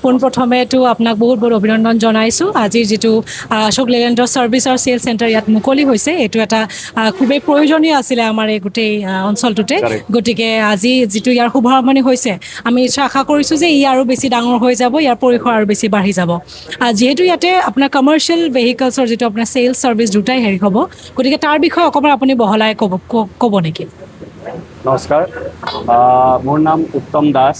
পোনপ্ৰথমেতো আপোনাক বহুত বহুত অভিনন্দন জনাইছোঁ। আজিৰ যিটো অশোক লেলেণ্ডৰ ছাৰ্ভিচ আৰু চেল চেণ্টাৰ ইয়াত মুকলি হৈছে, এইটো এটা খুবেই প্ৰয়োজনীয় আছিলে আমাৰ এই গোটেই অঞ্চলটোতে। গতিকে আজি যিটো ইয়াৰ শুভাৰম্ভণি হৈছে, আমি আশা কৰিছোঁ যে ই আৰু বেছি ডাঙৰ হৈ যাব, ইয়াৰ পৰিসৰ আৰু বেছি বাঢ়ি যাব। যিহেতু ইয়াতে আপোনাৰ কমাৰ্চিয়েল ভেহিকলছৰ যিটো আপোনাৰ চেলছ ছাৰ্ভিচ দুটাই হেৰি হ'ব, গতিকে তাৰ বিষয়ে অকণমান আপুনি বহলাই ক'ব নেকি? নমস্কাৰ, মোৰ নাম উত্তম দাস।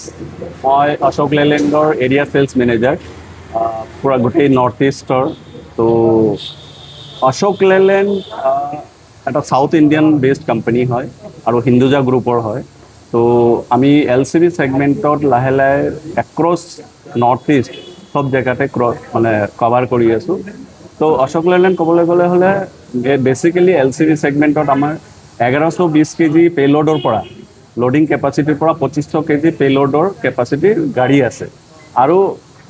মই অশোক লেলেণ্ডৰ এৰিয়া চেলছ মেনেজাৰ, পূৰা গোটেই নৰ্থ ইষ্টৰ। তো অশোক লেলেণ্ড এটা চাউথ ইণ্ডিয়ান বেছড কোম্পানী হয় আৰু হিন্দুজা গ্ৰুপৰ হয়। তো আমি LCV ছেগমেণ্টত লাহে লাহে এক্ৰছ নৰ্থ ইষ্ট চব জেগাতে মানে কভাৰ কৰি আছোঁ। তো অশোক লেলেণ্ড ক'বলৈ গ'লে হ'লে বেচিকেলি LCV ছেগমেণ্টত আমাৰ 1120 কেজি পে'লোডৰ পৰা লোডিং কেপাচিটিৰ পৰা 2500 কেজি পে'লোডৰ কেপাচিটিৰ গাড়ী আছে। আৰু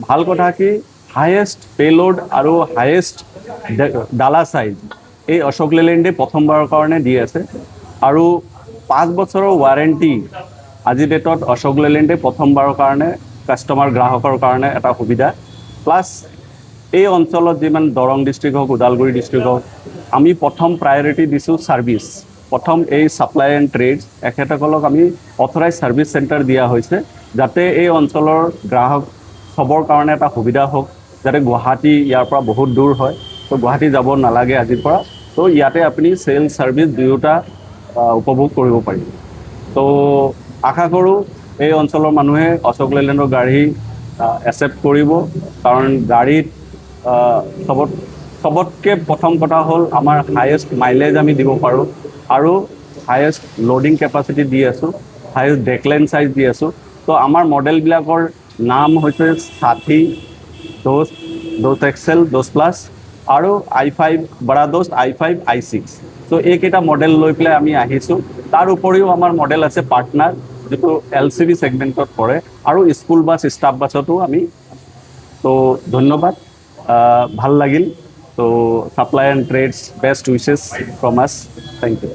ভাল কথা কি, হায়েষ্ট পে'লোড আৰু হায়েষ্ট ডালা চাইজ এই অশোক লেলেণ্ডে প্ৰথমবাৰৰ কাৰণে দি আছে। আৰু 5 বছৰৰ ৱাৰেণ্টি আজিৰ ডেটত অশোক লেলেণ্ডে প্ৰথমবাৰৰ কাৰণে কাষ্টমাৰ গ্ৰাহকৰ কাৰণে এটা সুবিধা। প্লাছ এই অঞ্চলত যিমান দৰং ডিষ্ট্ৰিক্ট হওক, ওদালগুৰি ডিষ্ট্ৰিক্ট হওক, আমি প্ৰথম প্ৰায়ৰিটি দিছোঁ ছাৰ্ভিচ। প্ৰথম এই ছাপ্লাই এণ্ড ট্ৰেডছ এখেতসকলক আমি অথৰাইজ ছাৰ্ভিচ চেণ্টাৰ দিয়া হৈছে, যাতে এই অঞ্চলৰ গ্ৰাহক চবৰ কাৰণে এটা সুবিধা হওক, যাতে গুৱাহাটী ইয়াৰ পৰা বহুত দূৰ হয়, তো গুৱাহাটী যাব নালাগে আজিৰ পৰা। তো ইয়াতে আপুনি চেল ছাৰ্ভিচ দুয়োটা উপভোগ কৰিব পাৰিব। তো আশা কৰোঁ এই অঞ্চলৰ মানুহে অশোক লেলেণ্ডৰ গাড়ী একচেপ্ট কৰিব, কাৰণ গাড়ীত চবতকৈ প্ৰথম কথা হ'ল আমাৰ হায়েষ্ট মাইলেজ আমি দিব পাৰোঁ আৰু হায়েষ্ট লোডিং কেপাচিটি দি আছোঁ, হায়েষ্ট ডেকলাইন চাইজ দি আছোঁ। তো আমাৰ মডেলবিলাকৰ নাম হৈছে 60, দোস্ত এক্সেল, দোস্ত প্লাছ আৰু i5 বৰা দোস্ত, i5, i6। তো এইকেইটা মডেল লৈ পেলাই আমি আহিছোঁ। তাৰ উপৰিও আমাৰ মডেল আছে পাৰ্টনাৰ, যিটো LCV ছেগমেণ্টত পৰে, আৰু স্কুল বাছ, ষ্টাফ বাছতো আমি। তো ধন্যবাদ, ভাল লাগিল। তো supply and trades best wishes from us. Thank U.